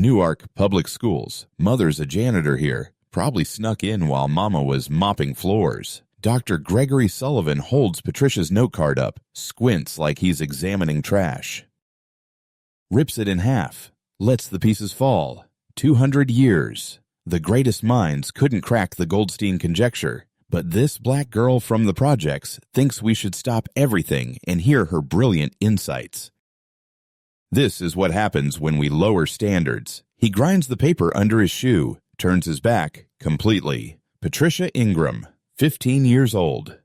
Newark Public Schools. Mother's a janitor here. Probably snuck in while Mama was mopping floors. Dr. Gregory Sullivan holds Patricia's note card up, squints like he's examining trash. Rips it in half, lets the pieces fall. 200 years. The greatest minds couldn't crack the Goldstein conjecture, but this black girl from the projects thinks we should stop everything and hear her brilliant insights. This is what happens when we lower standards. He grinds the paper under his shoe, turns his back completely. Patricia Ingram, 15 years old.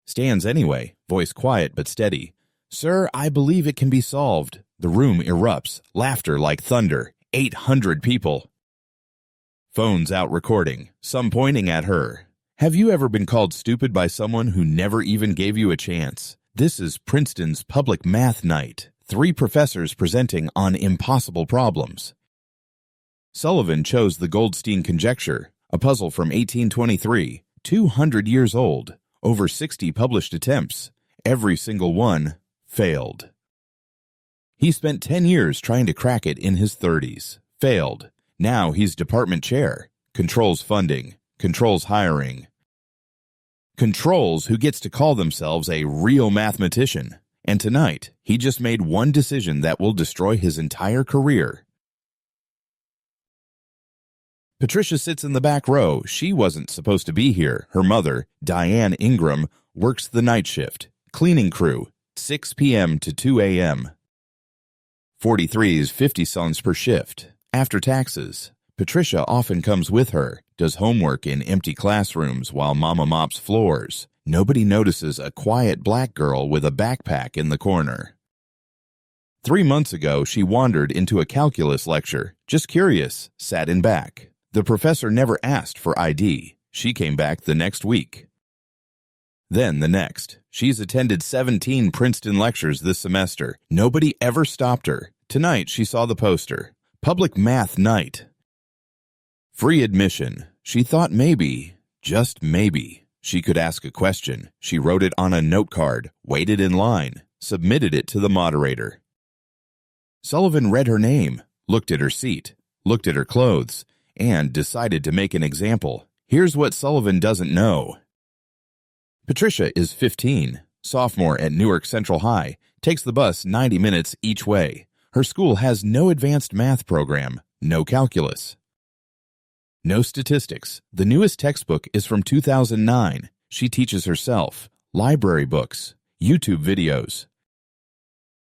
Stands anyway, voice quiet but steady. Sir, I believe it can be solved. The room erupts, laughter like thunder. 800 people. Phone's out recording, some pointing at her. Have you ever been called stupid by someone who never even gave you a chance? This is Princeton's public math night. 3 professors presenting on impossible problems. Sullivan chose the Goldstein conjecture, a puzzle from 1823, 200 years old, over 60 published attempts. Every single one failed. He spent 10 years trying to crack it in his 30s. Failed. Now he's department chair. Controls funding. Controls hiring. Controls who gets to call themselves a real mathematician. And tonight, he just made one decision that will destroy his entire career. Patricia sits in the back row. She wasn't supposed to be here. Her mother, Diane Ingram, works the night shift. Cleaning crew, 6 p.m. to 2 a.m. 43 is 50 cents per shift. After taxes, Patricia often comes with her, does homework in empty classrooms while Mama mops floors. Nobody notices a quiet black girl with a backpack in the corner. 3 months ago, she wandered into a calculus lecture. Just curious, sat in back. The professor never asked for ID. She came back the next week. Then the next. She's attended 17 Princeton lectures this semester. Nobody ever stopped her. Tonight, she saw the poster. Public Math Night. Free admission. She thought maybe, just maybe, she could ask a question. She wrote it on a note card, waited in line, submitted it to the moderator. Sullivan read her name, looked at her seat, looked at her clothes, and decided to make an example. Here's what Sullivan doesn't know. Patricia is 15, sophomore at Newark Central High, takes the bus 90 minutes each way. Her school has no advanced math program, no calculus. No statistics. The newest textbook is from 2009. She teaches herself. Library books, YouTube videos.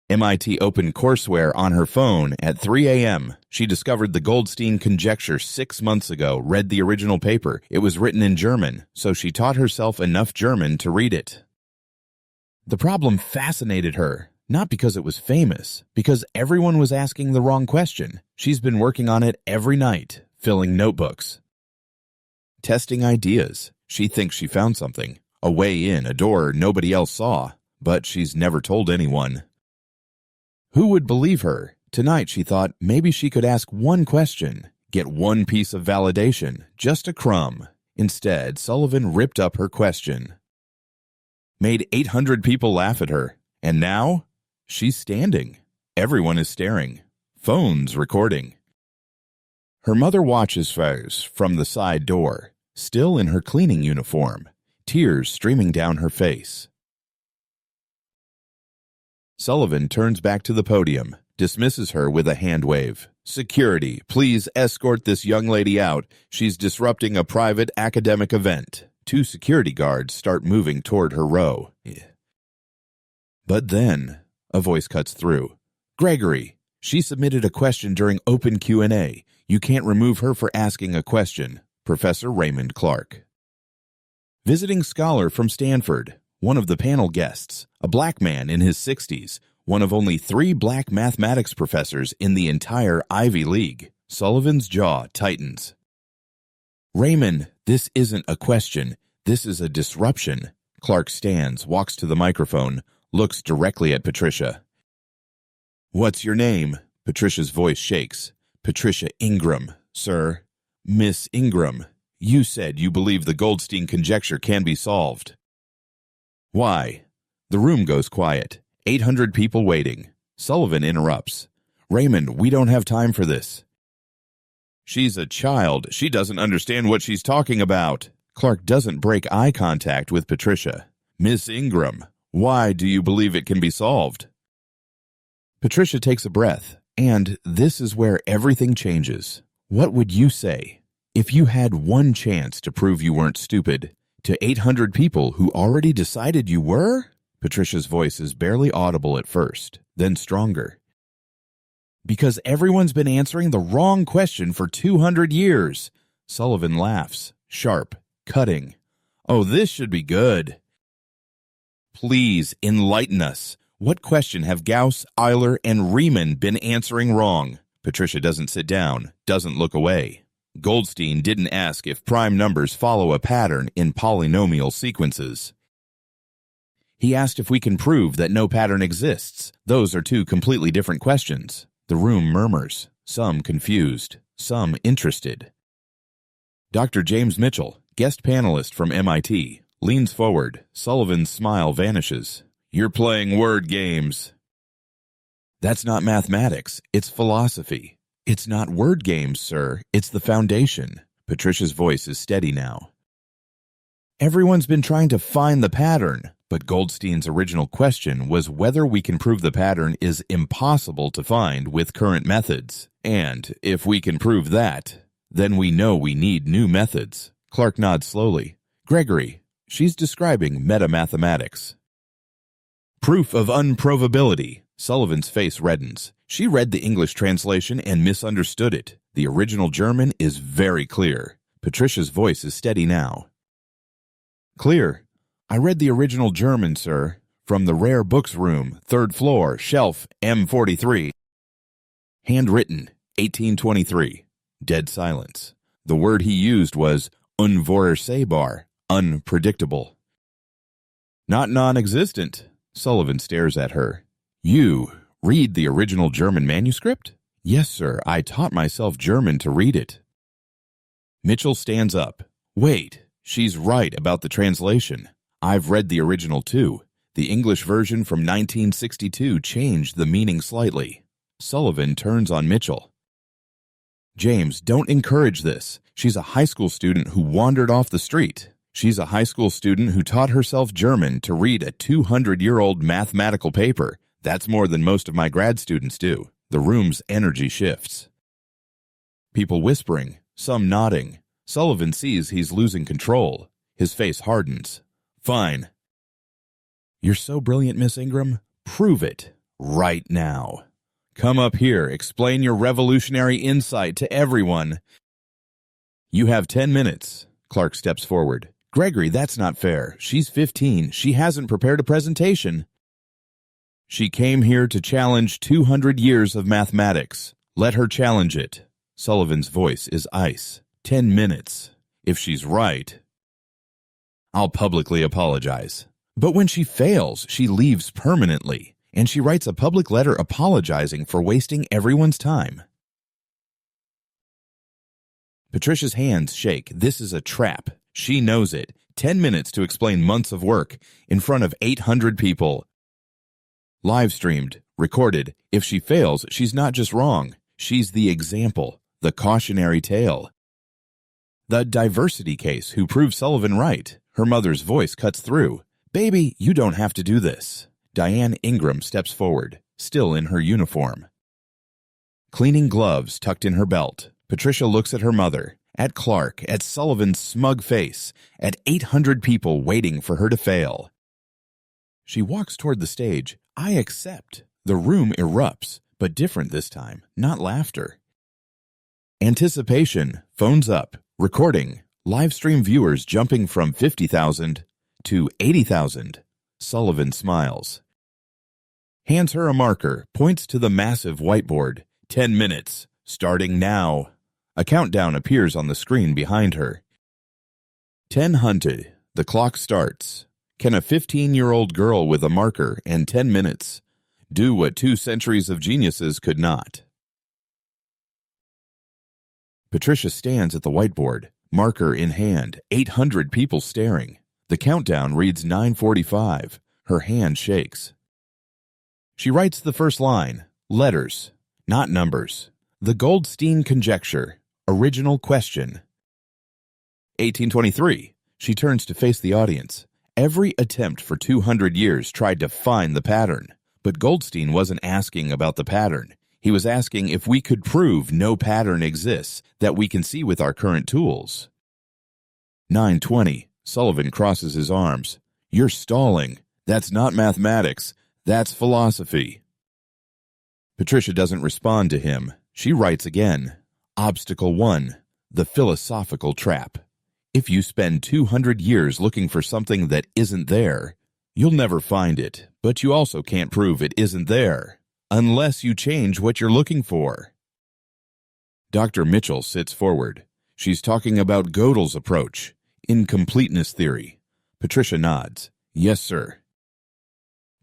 MIT opened courseware on her phone at 3 a.m. She discovered the Goldstein conjecture 6 months ago, read the original paper. It was written in German, so she taught herself enough German to read it. The problem fascinated her, not because it was famous, because everyone was asking the wrong question. She's been working on it every night, filling notebooks. Testing ideas. She thinks she found something. A way in, a door nobody else saw, but she's never told anyone. Who would believe her? Tonight she thought maybe she could ask one question, get one piece of validation, just a crumb. Instead, Sullivan ripped up her question. Made 800 people laugh at her. And now, she's standing. Everyone is staring. Phones recording. Her mother watches from the side door, still in her cleaning uniform, tears streaming down her face. Sullivan turns back to the podium, dismisses her with a hand wave. Security, please escort this young lady out. She's disrupting a private academic event. 2 security guards start moving toward her row. But then, a voice cuts through. Gregory, she submitted a question during open Q&A. You can't remove her for asking a question. Professor Raymond Clark. Visiting scholar from Stanford. One of the panel guests, a black man in his 60s, one of only 3 black mathematics professors in the entire Ivy League. Sullivan's jaw tightens. Raymond, this isn't a question. This is a disruption. Clark stands, walks to the microphone, looks directly at Patricia. What's your name? Patricia's voice shakes. Patricia Ingram, sir. Miss Ingram, you said you believe the Goldstein conjecture can be solved. Why? The room goes quiet. 800 people waiting. Sullivan interrupts. Raymond, we don't have time for this. She's a child. She doesn't understand what she's talking about. Clark doesn't break eye contact with Patricia. Miss Ingram, why do you believe it can be solved? Patricia takes a breath, and this is where everything changes. What would you say if you had one chance to prove you weren't stupid to 800 people who already decided you were? Patricia's voice is barely audible at first, then stronger. Because everyone's been answering the wrong question for 200 years. Sullivan laughs, sharp, cutting. Oh, this should be good. Please enlighten us. What question have Gauss, Euler, and Riemann been answering wrong? Patricia doesn't sit down, doesn't look away. Goldstein didn't ask if prime numbers follow a pattern in polynomial sequences. He asked if we can prove that no pattern exists. Those are two completely different questions. The room murmurs, some confused, some interested. Dr. James Mitchell, guest panelist from MIT, leans forward. Sullivan's smile vanishes. You're playing word games. That's not mathematics, it's philosophy. It's not word games, sir, it's the foundation. Patricia's voice is steady now. Everyone's been trying to find the pattern, but Goldstein's original question was whether we can prove the pattern is impossible to find with current methods. And if we can prove that, then we know we need new methods. Clark nods slowly. Gregory, she's describing metamathematics. Proof of unprovability. Sullivan's face reddens. She read the English translation and misunderstood it. The original German is very clear. Patricia's voice is steady now. Clear. I read the original German, sir, from the rare books room, 3rd floor, shelf M43. Handwritten, 1823. Dead silence. The word he used was unvorhersehbar, unpredictable. Not non-existent. Sullivan stares at her. You read the original German manuscript? Yes, sir. I taught myself German to read it. Mitchell stands up. Wait, she's right about the translation. I've read the original too. The English version from 1962 changed the meaning slightly. Sullivan turns on Mitchell. James, don't encourage this. She's a high school student who wandered off the street. She's a high school student who taught herself German to read a 200-year-old mathematical paper. That's more than most of my grad students do. The room's energy shifts. People whispering, some nodding. Sullivan sees he's losing control. His face hardens. Fine. You're so brilliant, Miss Ingram. Prove it right now. Come up here. Explain your revolutionary insight to everyone. You have 10 minutes. Clark steps forward. Gregory, that's not fair. She's 15. She hasn't prepared a presentation. She came here to challenge 200 years of mathematics. Let her challenge it. Sullivan's voice is ice. 10 minutes. If she's right, I'll publicly apologize. But when she fails, she leaves permanently, and she writes a public letter apologizing for wasting everyone's time. Patricia's hands shake. This is a trap. She knows it. 10 minutes to explain months of work in front of 800 people. Live streamed, recorded. If she fails, she's not just wrong. She's the example, the cautionary tale. The diversity case who proved Sullivan right. Her mother's voice cuts through. Baby, you don't have to do this. Diane Ingram steps forward, still in her uniform. Cleaning gloves tucked in her belt. Patricia looks at her mother, at Clark, at Sullivan's smug face, at 800 people waiting for her to fail. She walks toward the stage. I accept. The room erupts, but different this time, not laughter. Anticipation, phones up, recording, live stream viewers jumping from 50,000 to 80,000. Sullivan smiles. Hands her a marker, points to the massive whiteboard. 10 minutes, starting now. A countdown appears on the screen behind her. 10 hunted. The clock starts. Can a 15-year-old girl with a marker and 10 minutes do what 2 centuries of geniuses could not? Patricia stands at the whiteboard, marker in hand, 800 people staring. The countdown reads 9:45. Her hand shakes. She writes the first line, letters. not numbers. The Goldstein conjecture. Original question. 1823. She turns to face the audience. Every attempt for 200 years tried to find the pattern. But Goldstein wasn't asking about the pattern. He was asking if we could prove no pattern exists that we can see with our current tools. 9:20. Sullivan crosses his arms. You're stalling. That's not mathematics. That's philosophy. Patricia doesn't respond to him. She writes again. Obstacle 1. The philosophical trap. If you spend 200 years looking for something that isn't there, you'll never find it, but you also can't prove it isn't there, unless you change what you're looking for. Dr. Mitchell sits forward. She's talking about Gödel's approach, incompleteness theory. Patricia nods. Yes, sir.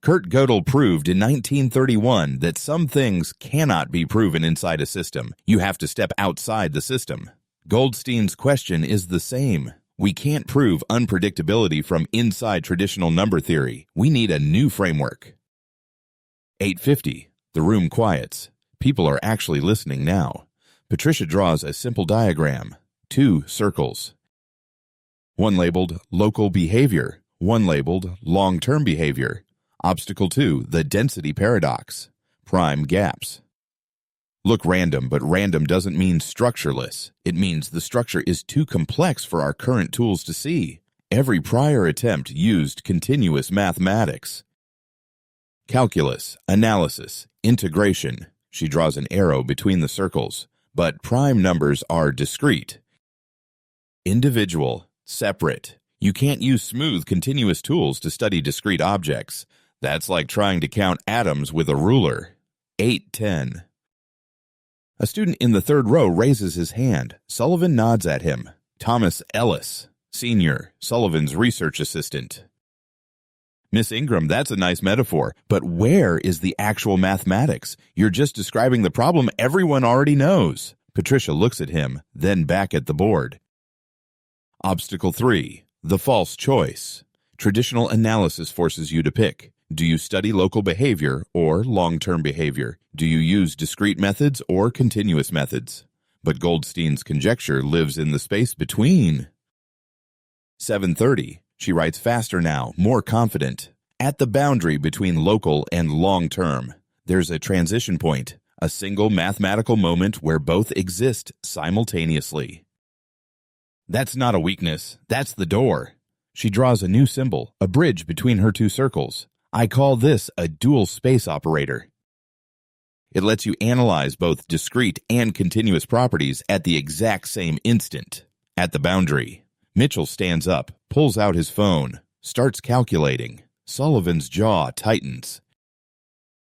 Kurt Gödel proved in 1931 that some things cannot be proven inside a system. You have to step outside the system. Goldstein's question is the same. We can't prove unpredictability from inside traditional number theory. We need a new framework. 8:50. The room quiets. People are actually listening now. Patricia draws a simple diagram. 2 circles. One labeled local behavior. One labeled long-term behavior. Obstacle 2, the density paradox. Prime gaps. Look random, but random doesn't mean structureless. It means the structure is too complex for our current tools to see. Every prior attempt used continuous mathematics. Calculus, analysis, integration. She draws an arrow between the circles, but prime numbers are discrete. Individual, separate. You can't use smooth, continuous tools to study discrete objects. That's like trying to count atoms with a ruler. 8:10. A student in the third row raises his hand. Sullivan nods at him. Thomas Ellis, Sr., Sullivan's research assistant. Miss Ingram, that's a nice metaphor, but where is the actual mathematics? You're just describing the problem everyone already knows. Patricia looks at him, then back at the board. Obstacle 3, the false choice. Traditional analysis forces you to pick. Do you study local behavior or long-term behavior? Do you use discrete methods or continuous methods? But Goldstein's conjecture lives in the space between. 7:30. She writes faster now, more confident. At the boundary between local and long-term, there's a transition point, a single mathematical moment where both exist simultaneously. That's not a weakness. That's the door. She draws a new symbol, a bridge between her 2 circles. I call this a dual space operator. It lets you analyze both discrete and continuous properties at the exact same instant. At the boundary, Mitchell stands up, pulls out his phone, starts calculating. Sullivan's jaw tightens.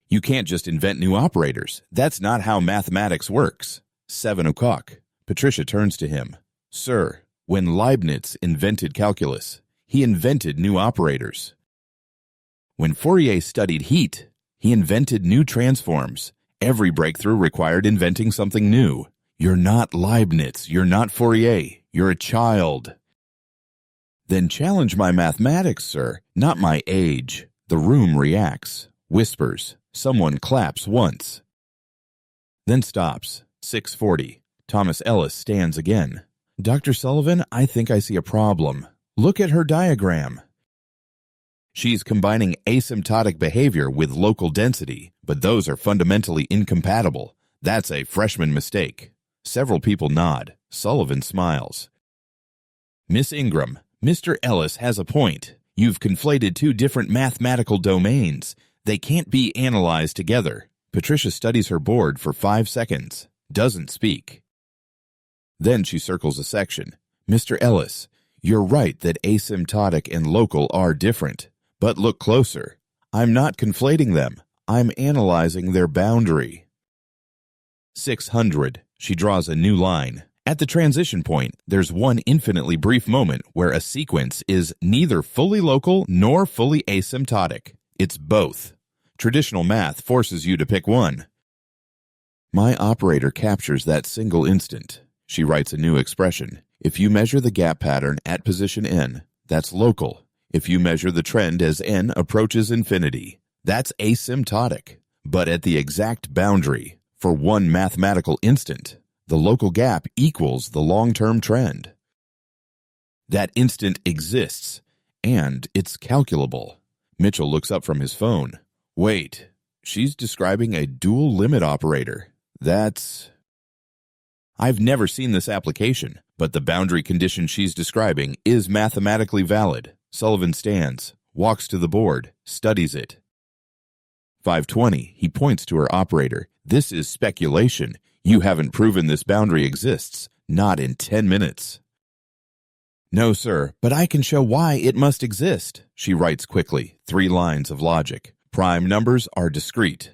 You can't just invent new operators. That's not how mathematics works. 7 o'clock. Patricia turns to him. Sir, when Leibniz invented calculus, he invented new operators. When Fourier studied heat, he invented new transforms. Every breakthrough required inventing something new. You're not Leibniz. You're not Fourier. You're a child. Then challenge my mathematics, sir, not my age. The room reacts, whispers. Someone claps once. Then stops. 6:40. Thomas Ellis stands again. Dr. Sullivan, I think I see a problem. Look at her diagram. She's combining asymptotic behavior with local density, but those are fundamentally incompatible. That's a freshman mistake. Several people nod. Sullivan smiles. Miss Ingram, Mr. Ellis has a point. You've conflated 2 different mathematical domains. They can't be analyzed together. Patricia studies her board for 5 seconds. Doesn't speak. Then she circles a section. Mr. Ellis, you're right that asymptotic and local are different. But look closer. I'm not conflating them. I'm analyzing their boundary. 600. She draws a new line. At the transition point, there's one infinitely brief moment where a sequence is neither fully local nor fully asymptotic. It's both. Traditional math forces you to pick one. My operator captures that single instant. She writes a new expression. If you measure the gap pattern at position n, that's local. If you measure the trend as n approaches infinity, that's asymptotic. But at the exact boundary, For one mathematical instant, the local gap equals the long-term trend. That instant exists, and it's calculable. Mitchell looks up from his phone. Wait, she's describing a dual limit operator. I've never seen this application, but the boundary condition she's describing is mathematically valid. Sullivan stands, walks to the board, studies it. 520, he points to her operator. This is speculation. You haven't proven this boundary exists. Not in 10 minutes. No, sir, but I can show why it must exist, she writes quickly, 3 lines of logic. Prime numbers are discrete.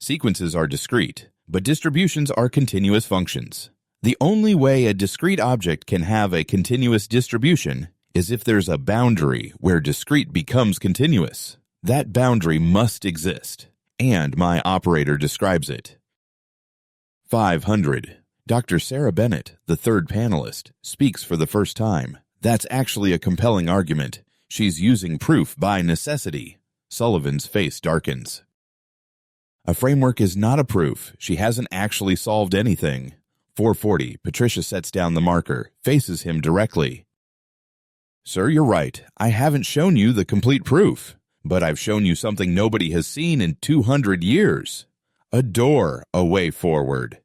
Sequences are discrete, but distributions are continuous functions. The only way a discrete object can have a continuous distribution is if there's a boundary where discrete becomes continuous. That boundary must exist, and my operator describes it. 500. Dr. Sarah Bennett, the third panelist, speaks for the first time. That's actually a compelling argument. She's using proof by necessity. Sullivan's face darkens. A framework is not a proof. She hasn't actually solved anything. 440, Patricia sets down the marker, faces him directly. Sir, you're right. I haven't shown you the complete proof, but I've shown you something nobody has seen in 200 years. A door, a way forward.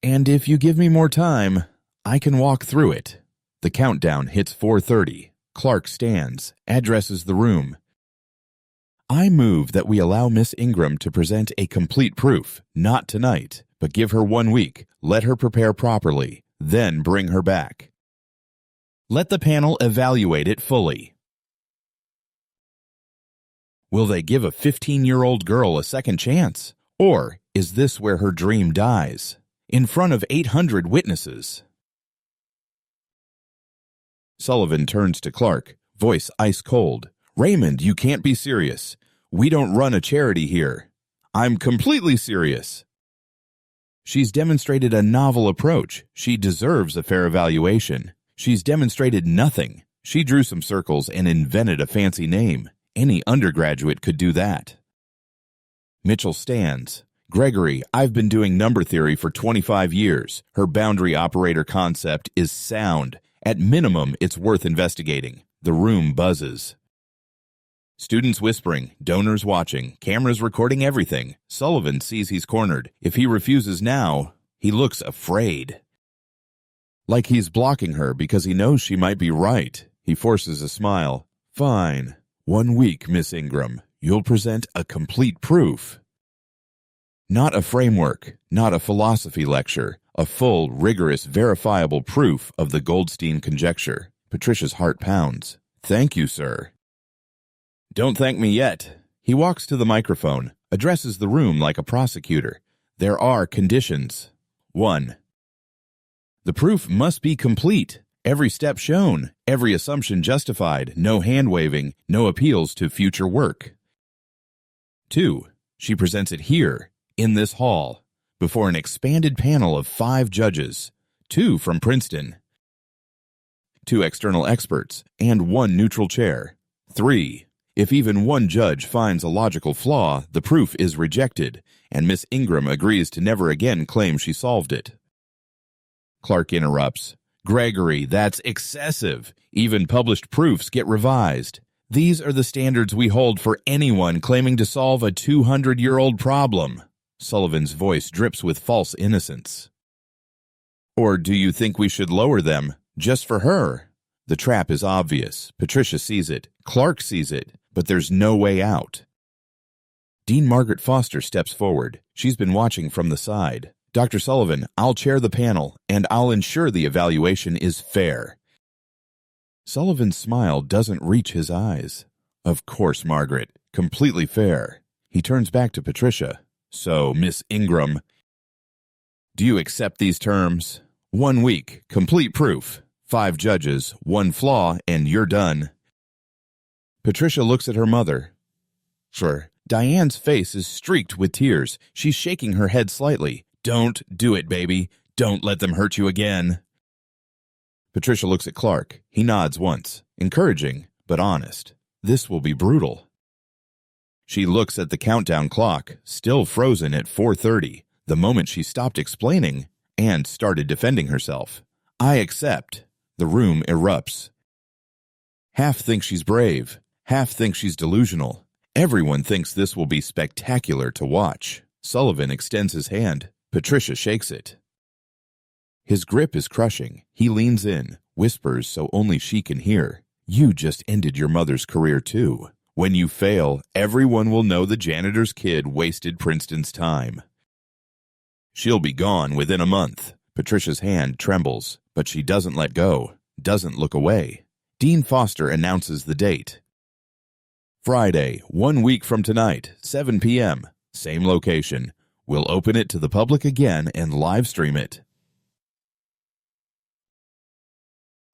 And if you give me more time, I can walk through it. The countdown hits 4:30. Clark stands, addresses the room. I move that we allow Miss Ingram to present a complete proof, not tonight, but give her 1 week, let her prepare properly, then bring her back. Let the panel evaluate it fully. Will they give a 15-year-old girl a second chance? Or is this where her dream dies? In front of 800 witnesses. Sullivan turns to Clark, voice ice cold. Raymond, you can't be serious. We don't run a charity here. I'm completely serious. She's demonstrated a novel approach. She deserves a fair evaluation. She's demonstrated nothing. She drew some circles and invented a fancy name. Any undergraduate could do that. Mitchell stands. Gregory, I've been doing number theory for 25 years. Her boundary operator concept is sound. At minimum, it's worth investigating. The room buzzes. Students whispering, donors watching, cameras recording everything. Sullivan sees he's cornered. If he refuses now, he looks afraid. Like he's blocking her because he knows she might be right. He forces a smile. Fine. 1 week, Miss Ingram. You'll present a complete proof. Not a framework, not a philosophy lecture, a full, rigorous, verifiable proof of the Goldstein conjecture. Patricia's heart pounds. Thank you, sir. Don't thank me yet. He walks to the microphone, addresses the room like a prosecutor. There are conditions. 1. The proof must be complete. Every step shown, every assumption justified, no hand-waving, no appeals to future work. 2. She presents it here, in this hall, before an expanded panel of 5 judges, 2 from Princeton, 2 external experts, and 1 neutral chair. 3. If even 1 judge finds a logical flaw, the proof is rejected, and Miss Ingram agrees to never again claim she solved it. Clark interrupts. Gregory, that's excessive. Even published proofs get revised. These are the standards we hold for anyone claiming to solve a 200-year-old problem. Sullivan's voice drips with false innocence. Or do you think we should lower them, just for her? The trap is obvious. Patricia sees it. Clark sees it. But there's no way out. Dean Margaret Foster steps forward. She's been watching from the side. Dr. Sullivan, I'll chair the panel, and I'll ensure the evaluation is fair. Sullivan's smile doesn't reach his eyes. Of course, Margaret. Completely fair. He turns back to Patricia. So, Miss Ingram, do you accept these terms? 1 week, complete proof, 5 judges, 1 flaw, and you're done. Patricia looks at her mother. Sure. Diane's face is streaked with tears. She's shaking her head slightly. Don't do it, baby. Don't let them hurt you again. Patricia looks at Clark. He nods once, encouraging, but honest. This will be brutal. She looks at the countdown clock, still frozen at 4:30, the moment she stopped explaining and started defending herself. I accept. The room erupts. Half think she's brave, half think she's delusional. Everyone thinks this will be spectacular to watch. Sullivan extends his hand. Patricia shakes it. His grip is crushing. He leans in, whispers so only she can hear. You just ended your mother's career too. When you fail, everyone will know the janitor's kid wasted Princeton's time. She'll be gone within a month. Patricia's hand trembles, but she doesn't let go, doesn't look away. Dean Foster announces the date. Friday, 1 week from tonight, 7 p.m., same location. We'll open it to the public again and live stream it.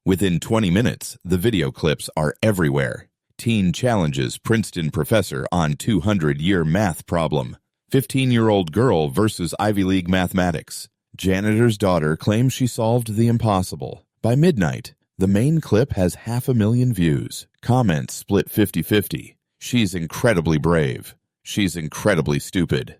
Within 20 minutes, the video clips are everywhere. Teen challenges Princeton professor on 200-year math problem. 15-year-old girl versus Ivy League mathematics. Janitor's daughter claims she solved the impossible. By midnight, the main clip has 500,000 views. Comments split 50-50. She's incredibly brave. She's incredibly stupid.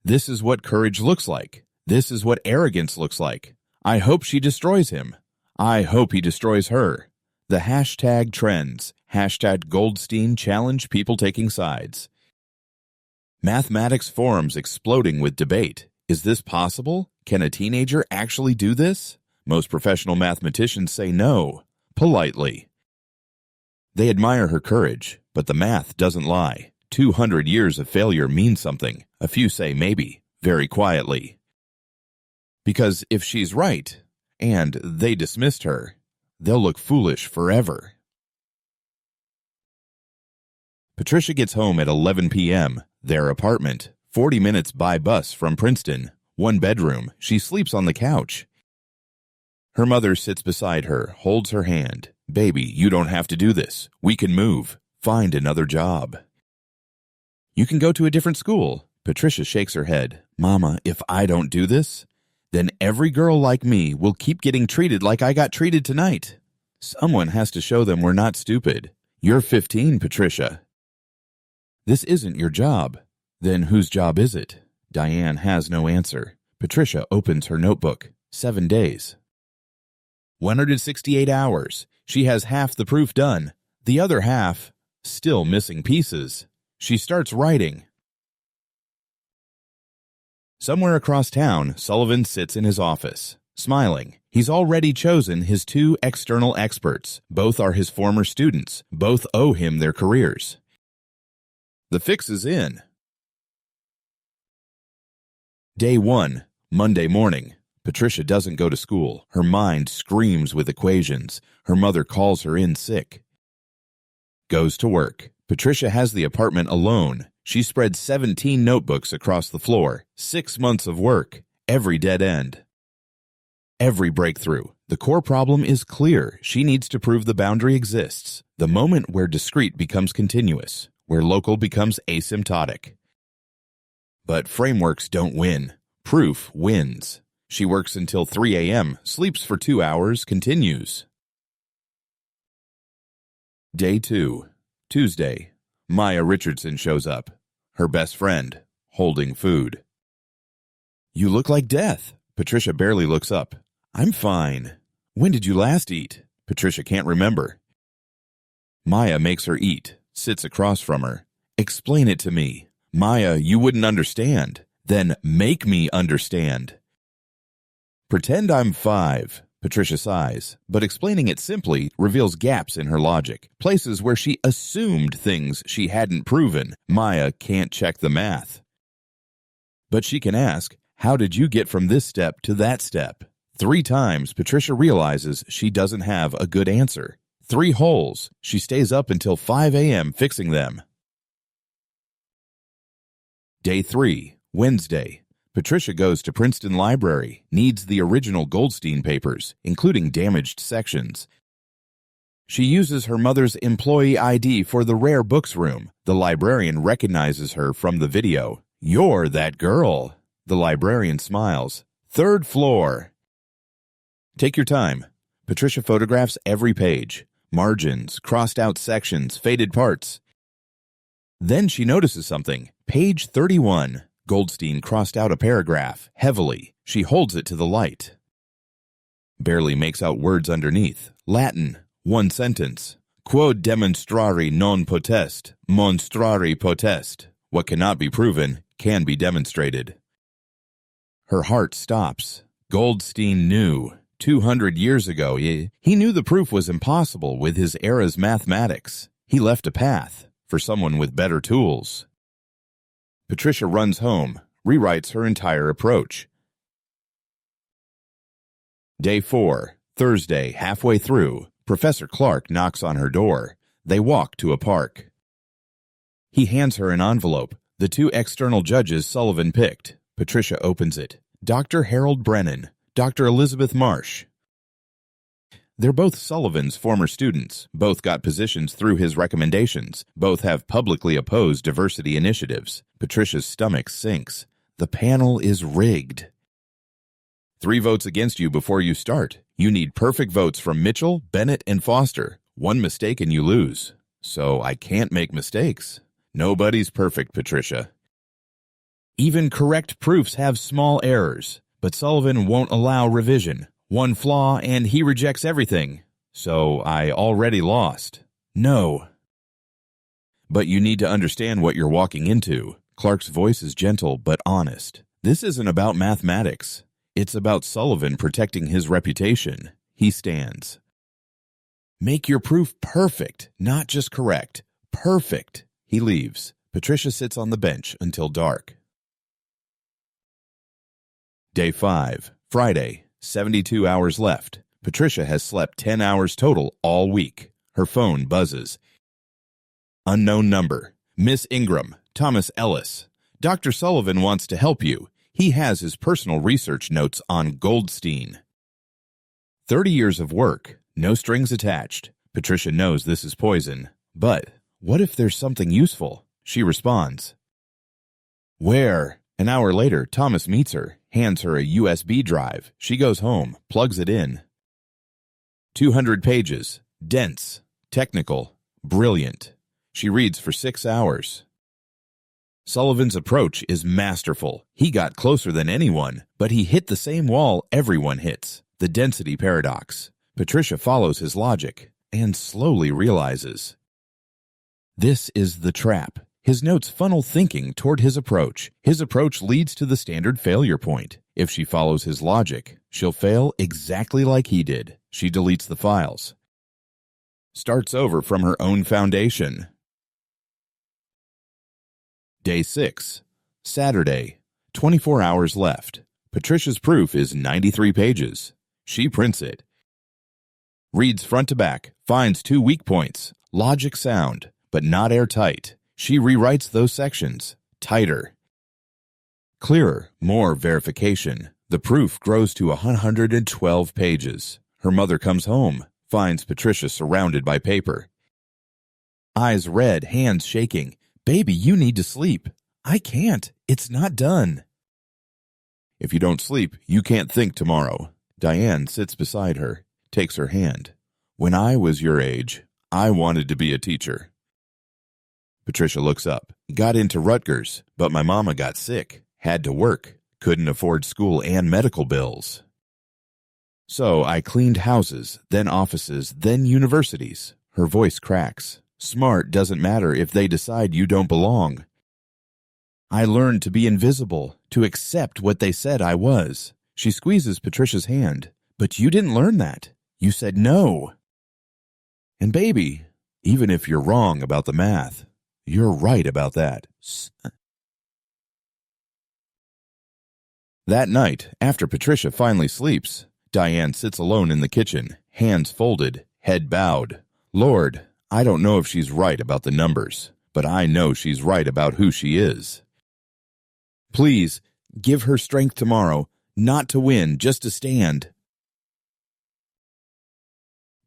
This is what courage looks like. This is what arrogance looks like. I hope she destroys him. I hope he destroys her. The hashtag trends. Hashtag Goldstein challenge people taking sides. Mathematics forums exploding with debate. Is this possible? Can a teenager actually do this? Most professional mathematicians say no, politely. They admire her courage, but the math doesn't lie. 200 years of failure means something. A few say maybe, very quietly. Because if she's right, and they dismissed her, they'll look foolish forever. Patricia gets home at 11 p.m., their apartment, 40 minutes by bus from Princeton. 1 bedroom, she sleeps on the couch. Her mother sits beside her, holds her hand. Baby, you don't have to do this. We can move. Find another job. You can go to a different school. Patricia shakes her head. Mama, if I don't do this, then every girl like me will keep getting treated like I got treated tonight. Someone has to show them we're not stupid. You're 15, Patricia. This isn't your job. Then whose job is it? Diane has no answer. Patricia opens her notebook. 7 days. 168 hours. She has half the proof done. The other half, still missing pieces. She starts writing. Somewhere across town, Sullivan sits in his office, smiling. He's already chosen his 2 external experts. Both are his former students. Both owe him their careers. The fix is in. Day 1, Monday morning. Patricia doesn't go to school. Her mind screams with equations. Her mother calls her in sick. Goes to work. Patricia has the apartment alone. She spreads 17 notebooks across the floor. 6 months of work. Every dead end. Every breakthrough. The core problem is clear. She needs to prove the boundary exists. The moment where discrete becomes continuous. Where local becomes asymptotic. But frameworks don't win. Proof wins. She works until 3 a.m., sleeps for 2 hours, continues. Day 2, Tuesday. Maya Richardson shows up. Her best friend, holding food. You look like death. Patricia barely looks up. I'm fine. When did you last eat? Patricia can't remember. Maya makes her eat, sits across from her. Explain it to me. Maya, you wouldn't understand. Then make me understand. Pretend I'm 5, Patricia sighs, but explaining it simply reveals gaps in her logic, places where she assumed things she hadn't proven. Maya can't check the math. But she can ask, how did you get from this step to that step? 3 times, Patricia realizes she doesn't have a good answer. 3 holes. She stays up until 5 a.m. fixing them. Day 3, Wednesday. Patricia goes to Princeton Library, needs the original Goldstein papers, including damaged sections. She uses her mother's employee ID for the rare books room. The librarian recognizes her from the video. You're that girl. The librarian smiles. 3rd floor. Take your time. Patricia photographs every page. Margins, crossed out sections, faded parts. Then she notices something. Page 31. Goldstein crossed out a paragraph, heavily. She holds it to the light. Barely makes out words underneath. Latin. One sentence. Quod demonstrari non potest, monstrari potest. What cannot be proven can be demonstrated. Her heart stops. Goldstein knew. 200 years ago, he knew the proof was impossible with his era's mathematics. He left a path for someone with better tools. Patricia runs home, rewrites her entire approach. Day 4, Thursday, halfway through, Professor Clark knocks on her door. They walk to a park. He hands her an envelope. The 2 external judges Sullivan picked. Patricia opens it. Dr. Harold Brennan, Dr. Elizabeth Marsh. They're both Sullivan's former students. Both got positions through his recommendations. Both have publicly opposed diversity initiatives. Patricia's stomach sinks. The panel is rigged. 3 votes against you before you start. You need perfect votes from Mitchell, Bennett, and Foster. 1 mistake and you lose. So I can't make mistakes. Nobody's perfect, Patricia. Even correct proofs have small errors, but Sullivan won't allow revision. 1 flaw and he rejects everything. So I already lost. No. But you need to understand what you're walking into. Clark's voice is gentle but honest. This isn't about mathematics. It's about Sullivan protecting his reputation. He stands. Make your proof perfect, not just correct. Perfect. He leaves. Patricia sits on the bench until dark. Day 5, Friday, 72 hours left. Patricia has slept 10 hours total all week. Her phone buzzes. Unknown number. Miss Ingram, Thomas Ellis. Dr. Sullivan wants to help you. He has his personal research notes on Goldstein. 30 years of work, no strings attached. Patricia knows this is poison. But what if there's something useful? She responds. Where? An hour later, Thomas meets her, hands her a USB drive. She goes home, plugs it in. 200 pages. Dense. Technical. Brilliant. She reads for 6 hours. Sullivan's approach is masterful. He got closer than anyone, but he hit the same wall everyone hits, the density paradox. Patricia follows his logic and slowly realizes. This is the trap. His notes funnel thinking toward his approach. His approach leads to the standard failure point. If she follows his logic, she'll fail exactly like he did. She deletes the files. Starts over from her own foundation. Day 6, Saturday, 24 hours left. Patricia's proof is 93 pages. She prints it. Reads front to back, finds 2 weak points. Logic sound, but not airtight. She rewrites those sections. Tighter. Clearer, more verification. The proof grows to 112 pages. Her mother comes home, finds Patricia surrounded by paper. Eyes red, hands shaking. Baby, you need to sleep. I can't. It's not done. If you don't sleep, you can't think tomorrow. Diane sits beside her, takes her hand. When I was your age, I wanted to be a teacher. Patricia looks up. Got into Rutgers, but my mama got sick. Had to work. Couldn't afford school and medical bills. So I cleaned houses, then offices, then universities. Her voice cracks. Smart doesn't matter if they decide you don't belong. I learned to be invisible, to accept what they said I was. She squeezes Patricia's hand. But you didn't learn that. You said no. And baby, even if you're wrong about the math, you're right about that. That night, after Patricia finally sleeps, Diane sits alone in the kitchen, hands folded, head bowed. Lord, I don't know if she's right about the numbers, but I know she's right about who she is. Please, give her strength tomorrow, not to win, just to stand.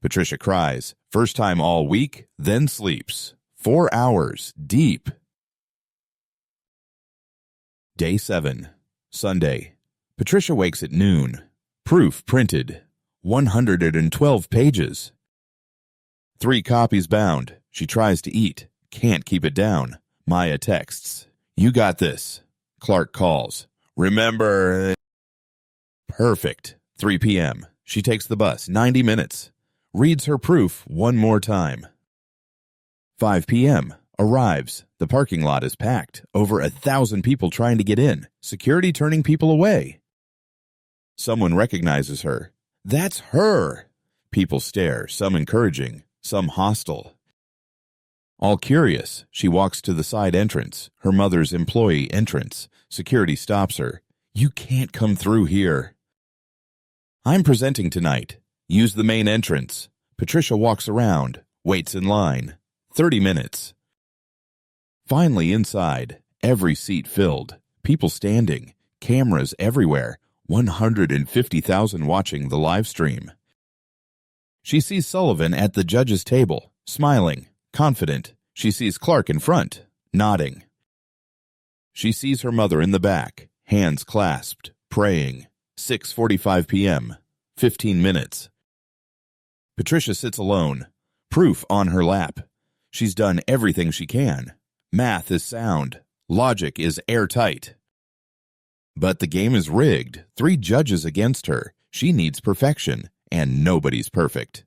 Patricia cries, first time all week, then sleeps. 4 hours, deep. Day 7, Sunday. Patricia wakes at noon. Proof printed. 112 pages. 3 copies bound. She tries to eat. Can't keep it down. Maya texts, "You got this." Clark calls, "Remember." Perfect. 3 p.m. She takes the bus, 90 minutes. Reads her proof one more time. 5 p.m. Arrives. The parking lot is packed. Over 1,000 people trying to get in. Security turning people away. Someone recognizes her. That's her! People stare, some encouraging, some hostile. All curious, she walks to the side entrance, her mother's employee entrance. Security stops her. "You can't come through here." "I'm presenting tonight. Use the main entrance." Patricia walks around, waits in line. 30 minutes. Finally inside, every seat filled, people standing, cameras everywhere, 150,000 watching the live stream. She sees Sullivan at the judge's table, smiling, confident. She sees Clark in front, nodding. She sees her mother in the back, hands clasped, praying. 6:45 p.m., 15 minutes. Patricia sits alone, proof on her lap. She's done everything she can. Math is sound. Logic is airtight. But the game is rigged. 3 judges against her. She needs perfection, and nobody's perfect.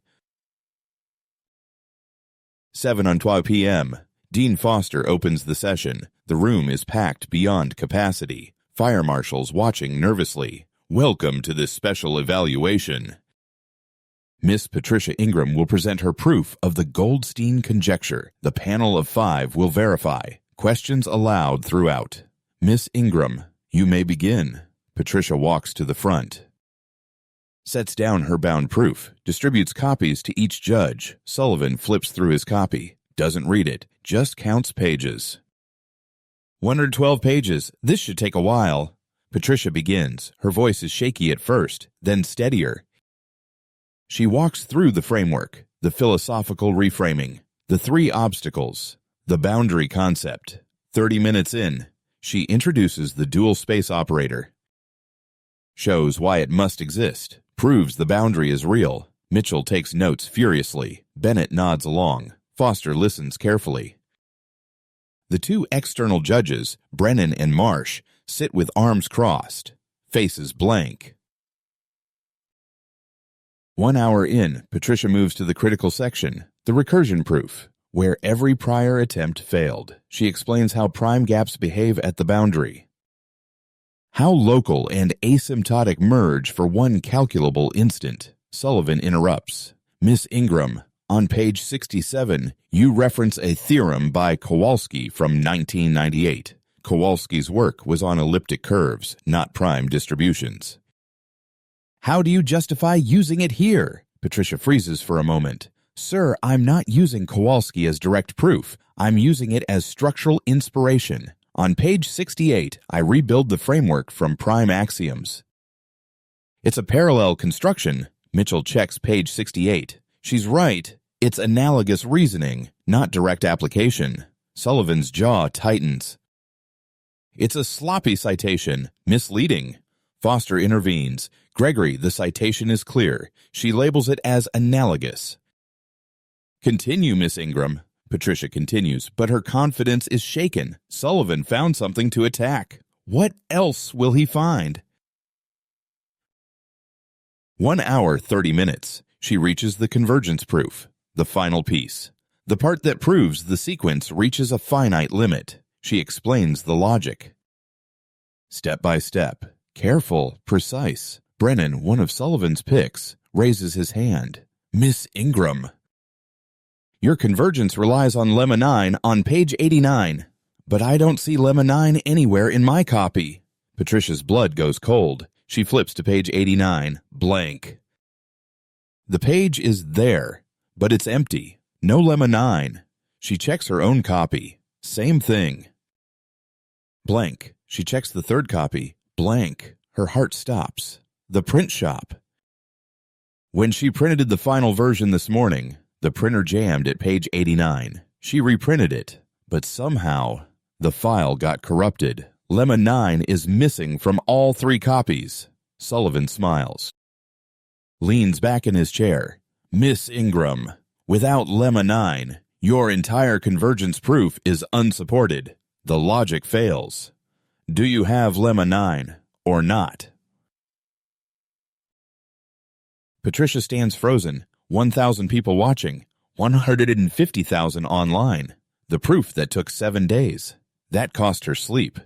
7:12 p.m. Dean Foster opens the session. The room is packed beyond capacity. Fire marshals watching nervously. "Welcome to this special evaluation." Miss Patricia Ingram will present her proof of the Goldstein conjecture. The panel of 5 will verify. Questions allowed throughout. "Miss Ingram, you may begin." Patricia walks to the front. Sets down her bound proof. Distributes copies to each judge. Sullivan flips through his copy. Doesn't read it. Just counts pages. 112 pages. This should take a while. Patricia begins. Her voice is shaky at first, then steadier. She walks through the framework, the philosophical reframing, the 3 obstacles, the boundary concept. 30 minutes in, she introduces the dual space operator. Shows why it must exist, proves the boundary is real. Mitchell takes notes furiously. Bennett nods along. Foster listens carefully. The 2 external judges, Brennan and Marsh, sit with arms crossed, faces blank. 1 hour in, Patricia moves to the critical section, the recursion proof, where every prior attempt failed. She explains how prime gaps behave at the boundary. How local and asymptotic merge for one calculable instant. Sullivan interrupts. "Miss Ingram, on page 67, you reference a theorem by Kowalski from 1998. Kowalski's work was on elliptic curves, not prime distributions. How do you justify using it here?" Patricia freezes for a moment. "Sir, I'm not using Kowalski as direct proof. I'm using it as structural inspiration. On page 68, I rebuild the framework from prime axioms." "It's a parallel construction." Mitchell checks page 68. "She's right. It's analogous reasoning, not direct application." Sullivan's jaw tightens. "It's a sloppy citation, misleading." Foster intervenes. "Gregory, the citation is clear. She labels it as analogous." "Continue, Miss Ingram." Patricia continues, but her confidence is shaken. Sullivan found something to attack. What else will he find? 1 hour, 30 minutes. She reaches the convergence proof, the final piece. The part that proves the sequence reaches a finite limit. She explains the logic. Step by step. Careful, precise. Brennan, one of Sullivan's picks, raises his hand. "Miss Ingram." "Your convergence relies on lemma 9 on page 89. But I don't see lemma 9 anywhere in my copy." Patricia's blood goes cold. She flips to page 89, blank. The page is there, but it's empty. No lemma 9. She checks her own copy. Same thing. Blank. She checks the third copy. Blank. Her heart stops. The print shop. When she printed the final version this morning, the printer jammed at page 89. She reprinted it, but somehow the file got corrupted. Lemma 9 is missing from all 3 copies. Sullivan smiles. Leans back in his chair. "Miss Ingram, without lemma 9, Your entire convergence proof is unsupported. The logic fails. Do you have lemma 9 or not? Patricia stands frozen. 1,000 people watching. 150,000 online. The proof that took 7 days. That cost her sleep.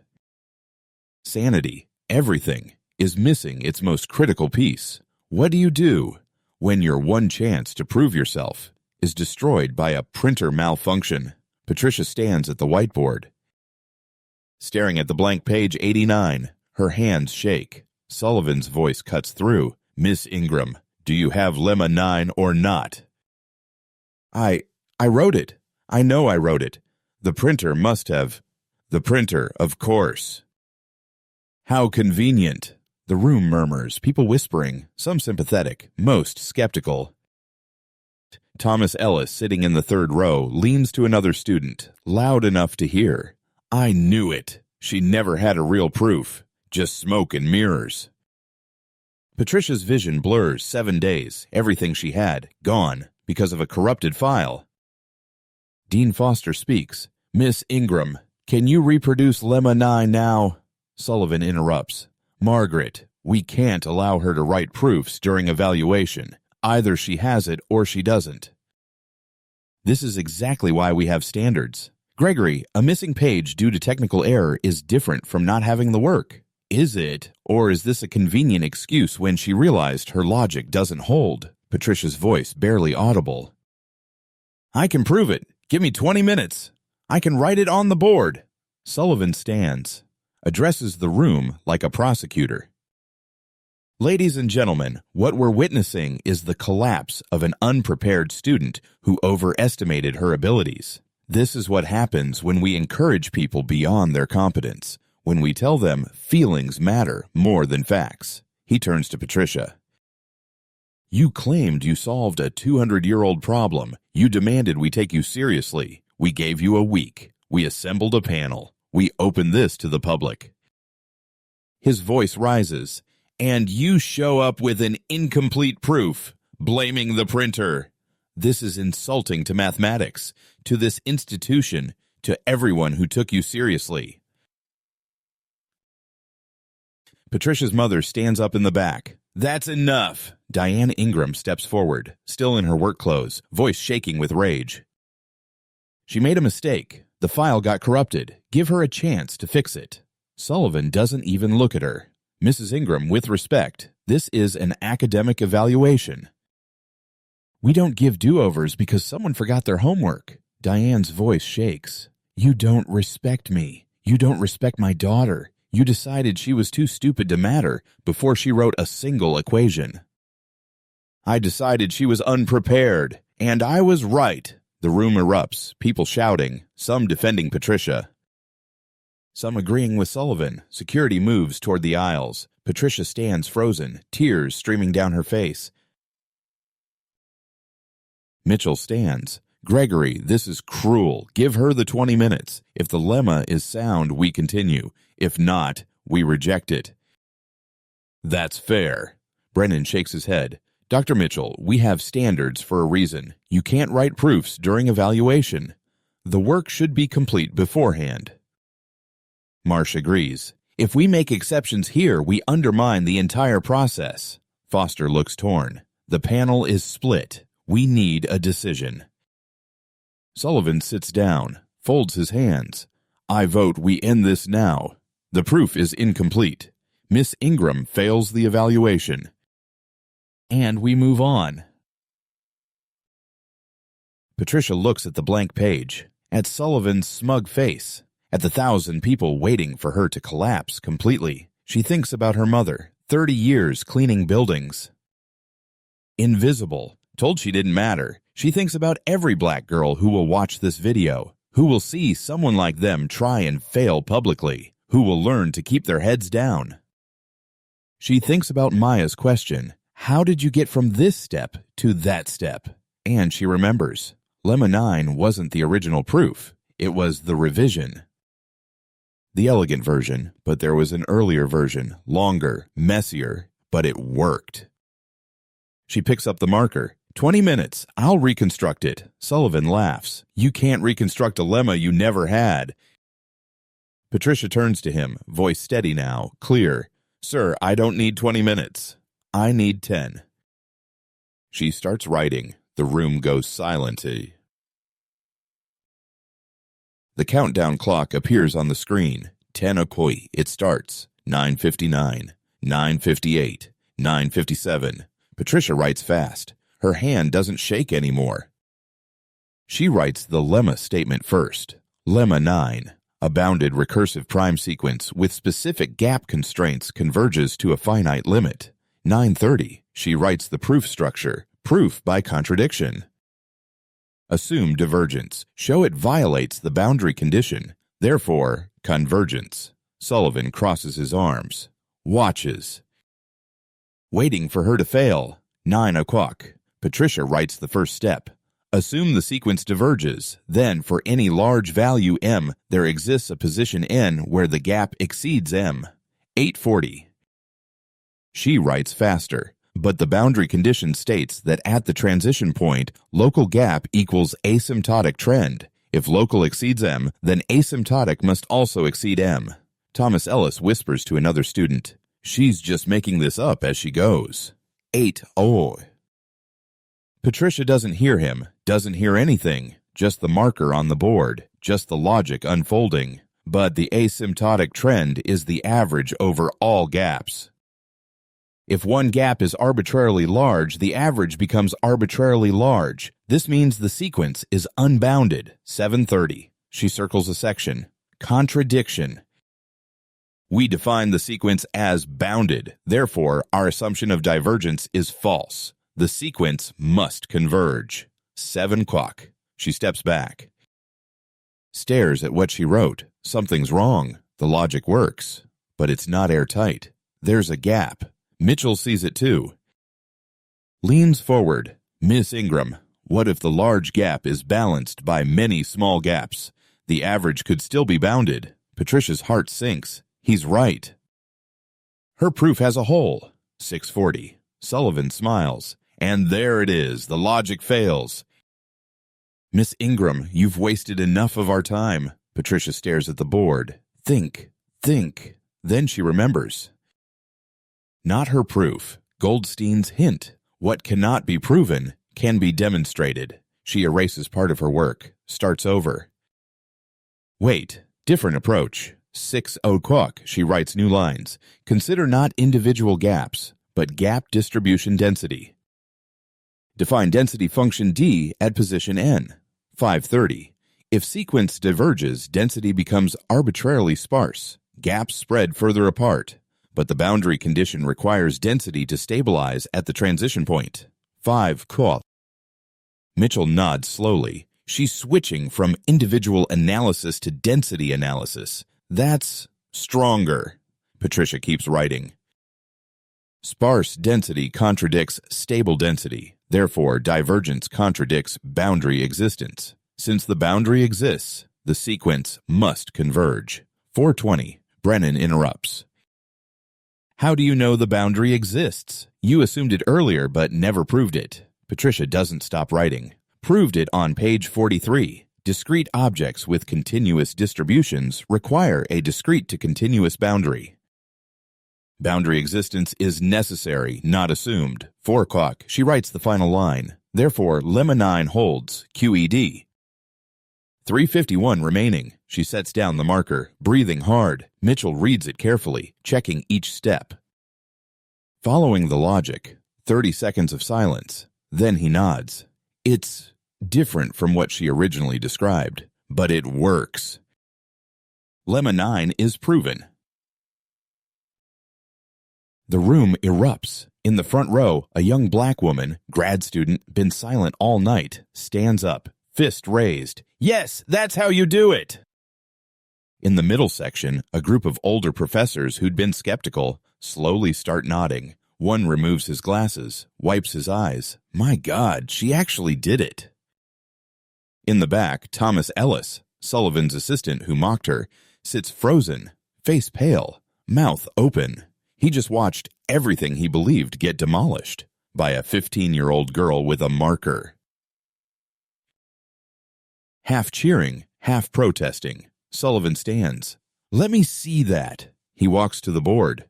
Sanity, everything, is missing its most critical piece. What do you do when your one chance to prove yourself is destroyed by a printer malfunction? Patricia stands at the whiteboard, staring at the blank page 89. Her hands shake. Sullivan's voice cuts through. Miss Ingram, do you have lemma 9 or not? I wrote it. I know I wrote it. The printer must have. The printer, of course. How convenient. The room murmurs, people whispering, some sympathetic, most skeptical. Thomas Ellis, sitting in the third row, leans to another student, loud enough to hear. I knew it. She never had a real proof. Just smoke and mirrors. Patricia's vision blurs. 7 days. Everything she had, gone, because of a corrupted file. Dean Foster speaks. Miss Ingram, can you reproduce lemma 9 now? Sullivan interrupts. Margaret, we can't allow her to write proofs during evaluation. Either she has it or she doesn't. This is exactly why we have standards. Gregory, a missing page due to technical error is different from not having the work. Is it, or is this a convenient excuse when she realized her logic doesn't hold? Patricia's voice barely audible. I can prove it. Give me 20 minutes. I can write it on the board. Sullivan stands, addresses the room like a prosecutor. Ladies and gentlemen, what we're witnessing is the collapse of an unprepared student who overestimated her abilities. This is what happens when we encourage people beyond their competence, when we tell them feelings matter more than facts. He turns to Patricia. You claimed you solved a 200-year-old problem. You demanded we take you seriously. We gave you a week. We assembled a panel. We opened this to the public. His voice rises. And you show up with an incomplete proof, blaming the printer. This is insulting to mathematics, to this institution, to everyone who took you seriously. Patricia's mother stands up in the back. That's enough. Diane Ingram steps forward, still in her work clothes, voice shaking with rage. She made a mistake. The file got corrupted. Give her a chance to fix it. Sullivan doesn't even look at her. Mrs. Ingram, with respect, this is an academic evaluation. We don't give do-overs because someone forgot their homework. Diane's voice shakes. You don't respect me. You don't respect my daughter. You decided she was too stupid to matter before she wrote a single equation. I decided she was unprepared, and I was right. The room erupts, people shouting, some defending Patricia. Some agreeing with Sullivan. Security moves toward the aisles. Patricia stands frozen, tears streaming down her face. Mitchell stands. Gregory, this is cruel. Give her the 20 minutes. If the lemma is sound, we continue. If not, we reject it. That's fair. Brennan shakes his head. Dr. Mitchell, we have standards for a reason. You can't write proofs during evaluation. The work should be complete beforehand. Marsh agrees. If we make exceptions here, we undermine the entire process. Foster looks torn. The panel is split. We need a decision. Sullivan sits down, folds his hands. I vote we end this now. The proof is incomplete. Miss Ingram fails the evaluation. And we move on. Patricia looks at the blank page, at Sullivan's smug face, at the 1,000 people waiting for her to collapse completely. She thinks about her mother, 30 years cleaning buildings. Invisible, told she didn't matter. She thinks about every black girl who will watch this video, who will see someone like them try and fail publicly, who will learn to keep their heads down. She thinks about Maya's question, how did you get from this step to that step? And she remembers, lemma 9 wasn't the original proof, it was the revision. The elegant version, but there was an earlier version, longer, messier, but it worked. She picks up the marker, 20 minutes. I'll reconstruct it. Sullivan laughs. You can't reconstruct a lemma you never had. Patricia turns to him, voice steady now, clear. Sir, I don't need 20 minutes. I need 10. She starts writing. The room goes silent. The countdown clock appears on the screen. 10 o'clock. It starts. 9:59, 9:58, 9:57. Patricia writes fast. Her hand doesn't shake anymore. She writes the lemma statement first. Lemma 9. A bounded recursive prime sequence with specific gap constraints converges to a finite limit. 9:30. She writes the proof structure. Proof by contradiction. Assume divergence. Show it violates the boundary condition. Therefore, convergence. Sullivan crosses his arms. Watches. Waiting for her to fail. 9 o'clock. Patricia writes the first step. Assume the sequence diverges. Then, for any large value m, there exists a position n where the gap exceeds m. 8:40. She writes faster, but the boundary condition states that at the transition point, local gap equals asymptotic trend. If local exceeds m, then asymptotic must also exceed m. Thomas Ellis whispers to another student, She's just making this up as she goes. 8:00. Patricia doesn't hear him, doesn't hear anything, just the marker on the board, just the logic unfolding. But the asymptotic trend is the average over all gaps. If one gap is arbitrarily large, the average becomes arbitrarily large. This means the sequence is unbounded. 7:30. She circles a section. Contradiction. We define the sequence as bounded. Therefore, our assumption of divergence is false. The sequence must converge. 7 o'clock. She steps back. Stares at what she wrote. Something's wrong. The logic works. But it's not airtight. There's a gap. Mitchell sees it too. Leans forward. Miss Ingram, what if the large gap is balanced by many small gaps? The average could still be bounded. Patricia's heart sinks. He's right. Her proof has a hole. 6:40. Sullivan smiles. And there it is. The logic fails. Miss Ingram, you've wasted enough of our time. Patricia stares at the board. Think. Then she remembers. Not her proof. Goldstein's hint. What cannot be proven can be demonstrated. She erases part of her work. Starts over. Wait. Different approach. 6 o'clock. She writes new lines. Consider not individual gaps, but gap distribution density. Define density function D at position n. 5:30. If sequence diverges, density becomes arbitrarily sparse. Gaps spread further apart. But the boundary condition requires density to stabilize at the transition point. 5 o'clock. Mitchell nods slowly. She's switching from individual analysis to density analysis. That's stronger. Patricia keeps writing. Sparse density contradicts stable density. Therefore, divergence contradicts boundary existence. Since the boundary exists, the sequence must converge. 4:20. Brennan interrupts. How do you know the boundary exists? You assumed it earlier but never proved it. Patricia doesn't stop writing. Proved it on page 43. Discrete objects with continuous distributions require a discrete to continuous boundary. Boundary existence is necessary, not assumed. 4 o'clock. She writes the final line. Therefore, lemma 9 holds. QED. 3:51 remaining. She sets down the marker, breathing hard. Mitchell reads it carefully, checking each step. Following the logic, 30 seconds of silence. Then he nods. It's different from what she originally described, but it works. Lemma 9 is proven. The room erupts. In the front row, a young black woman, grad student, been silent all night, stands up, fist raised. Yes, that's how you do it! In the middle section, a group of older professors who'd been skeptical slowly start nodding. One removes his glasses, wipes his eyes. My God, she actually did it. In the back, Thomas Ellis, Sullivan's assistant who mocked her, sits frozen, face pale, mouth open. He just watched everything he believed get demolished. by a 15-year-old girl with a marker. Half cheering, half protesting, Sullivan stands. Let me see that. He walks to the board.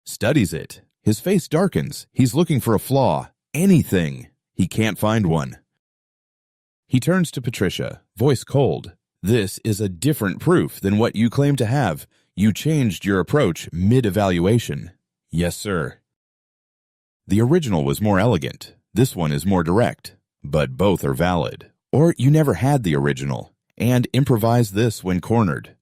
Studies it. His face darkens. He's looking for a flaw. Anything. He can't find one. He turns to Patricia, voice cold. This is a different proof than what you claim to have. You changed your approach mid-evaluation. Yes, sir. The original was more elegant. This one is more direct. But both are valid. Or you never had the original, and improvise this when cornered.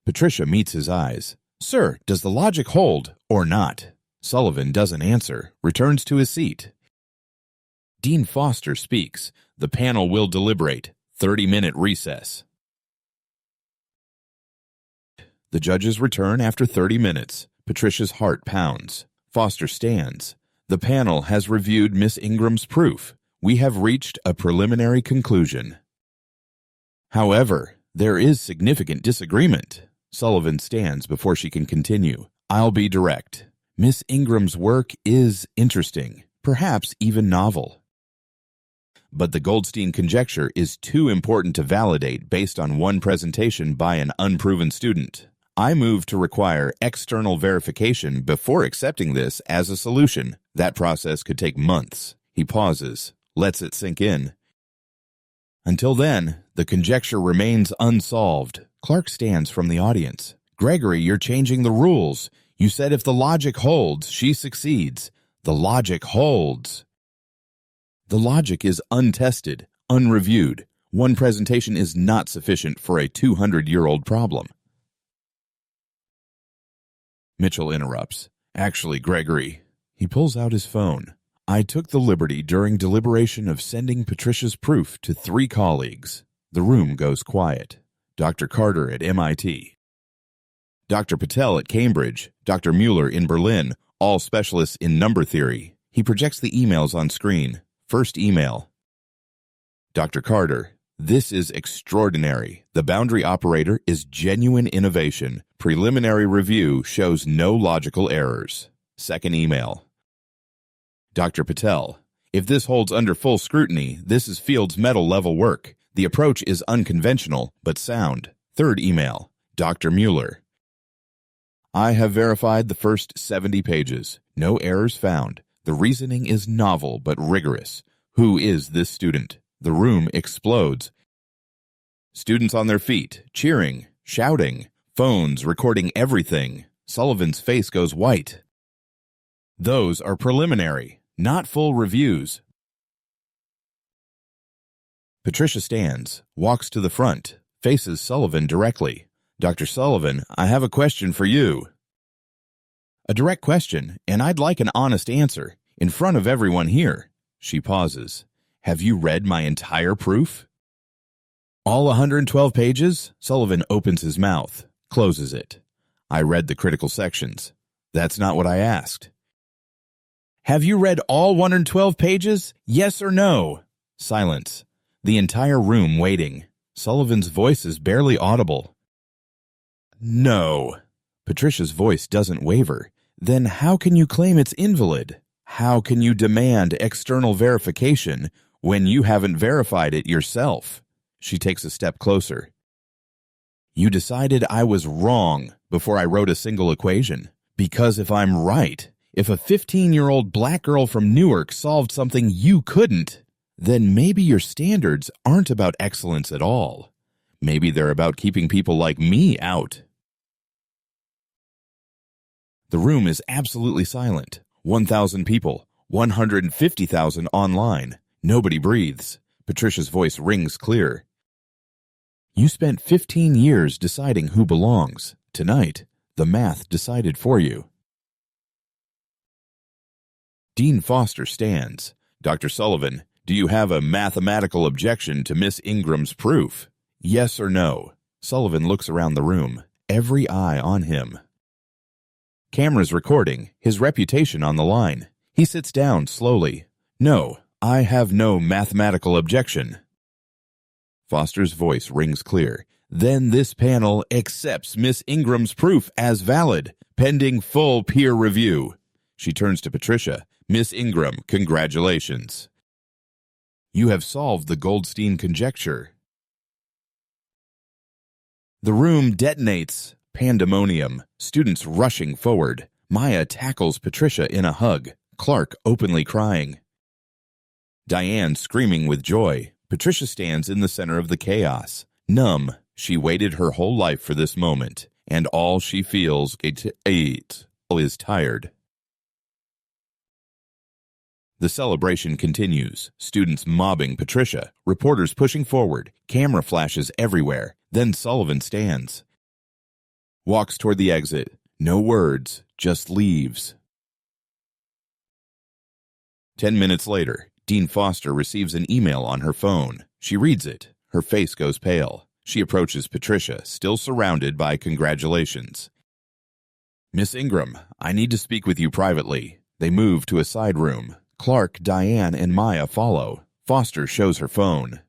Patricia meets his eyes. Sir, does the logic hold or not? Sullivan doesn't answer, returns to his seat. Dean Foster speaks. The panel will deliberate. 30-minute recess. The judges return after 30 minutes. Patricia's heart pounds. Foster stands. The panel has reviewed Miss Ingram's proof. We have reached a preliminary conclusion. However, there is significant disagreement. Sullivan stands before she can continue. I'll be direct. Miss Ingram's work is interesting, perhaps even novel. But the Goldstein conjecture is too important to validate based on one presentation by an unproven student. I move to require external verification before accepting this as a solution. That process could take months. He pauses, lets it sink in. Until then, the conjecture remains unsolved. Clark stands from the audience. Gregory, you're changing the rules. You said if the logic holds, she succeeds. The logic holds. The logic is untested, unreviewed. One presentation is not sufficient for a 200-year-old problem. Mitchell interrupts. Actually, Gregory. He pulls out his phone. I took the liberty during deliberation of sending Patricia's proof to 3 colleagues. The room goes quiet. Dr. Carter at MIT. Dr. Patel at Cambridge. Dr. Mueller in Berlin, all specialists in number theory. He projects the emails on screen. First email. Dr. Carter, this is extraordinary. The boundary operator is genuine innovation. Preliminary review shows no logical errors. Second email. Dr. Patel, if this holds under full scrutiny, this is Field's medal-level work. The approach is unconventional, but sound. Third email. Dr. Mueller, I have verified the first 70 pages. No errors found. The reasoning is novel but rigorous. Who is this student? The room explodes. Students on their feet, cheering, shouting, phones recording everything. Sullivan's face goes white. Those are preliminary, not full reviews. Patricia stands, walks to the front, faces Sullivan directly. Dr. Sullivan, I have a question for you. A direct question, and I'd like an honest answer, in front of everyone here. She pauses. Have you read my entire proof? All 112 pages? Sullivan opens his mouth, closes it. I read the critical sections. That's not what I asked. Have you read all 112 pages? Yes or no? Silence. The entire room waiting. Sullivan's voice is barely audible. No. Patricia's voice doesn't waver. Then how can you claim it's invalid? How can you demand external verification when you haven't verified it yourself? She takes a step closer. You decided I was wrong before I wrote a single equation. Because if I'm right, if a 15-year-old black girl from Newark solved something you couldn't, then maybe your standards aren't about excellence at all. Maybe they're about keeping people like me out. The room is absolutely silent. 1,000 people, 150,000 online. Nobody breathes. Patricia's voice rings clear. You spent 15 years deciding who belongs. Tonight, the math decided for you. Dean Foster stands. Dr. Sullivan, do you have a mathematical objection to Miss Ingram's proof? Yes or no? Sullivan looks around the room, every eye on him. Cameras recording, his reputation on the line. He sits down slowly. No, I have no mathematical objection. Foster's voice rings clear. Then this panel accepts Miss Ingram's proof as valid, pending full peer review. She turns to Patricia. Miss Ingram, congratulations. You have solved the Goldstein conjecture. The room detonates. Pandemonium. Students rushing forward. Maya tackles Patricia in a hug. Clark openly crying. Diane screaming with joy. Patricia stands in the center of the chaos. Numb, she waited her whole life for this moment, and all she feels is tired. The celebration continues. Students mobbing Patricia, reporters pushing forward, camera flashes everywhere. Then Sullivan stands. Walks toward the exit. No words, just leaves. 10 minutes later, Dean Foster receives an email on her phone. She reads it. Her face goes pale. She approaches Patricia, still surrounded by congratulations. Miss Ingram, I need to speak with you privately. They move to a side room. Clark, Diane, and Maya follow. Foster shows her phone.